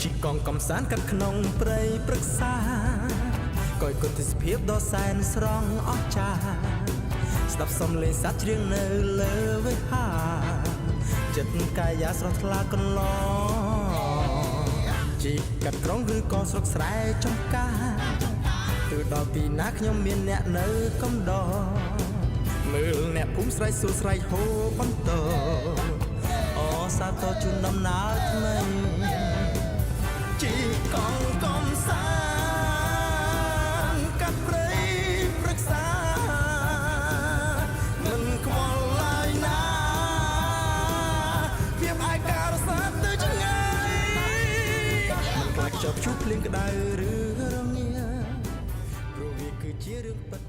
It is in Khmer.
ជីកងកំសាន្តកាត់ក្នុងព្រៃព្រឹក្សាកយគុណទេសភាពដ៏សែនស្រង់អស្ចារ្យស្ដាប់សំឡេងសត្វច្រៀងនៅលើវិហារចិត្តកាយាស្រស់ថ្លាកន្លងជីកកាត់ក្រុងឬក៏ស្រុកស្រែចំការទើដល់ពីណាខ្ញុំមានអ្នកនៅកំដរមើលអ្នកភូមិស្រែកសួរស្រែកហូបន្តអូសាទរជូនដំណើរថ្មីជីកងកំសាន្តកាត់ព្រៃព្រឹក្សាមិនខ្វល់ឡើយណាភាពឯការសាទៅឆ្ងាយមិនខ្លាចជាប់ជួបភ្លៀងក្តៅឬរងាព្រោះវាគឺជារឿងពិត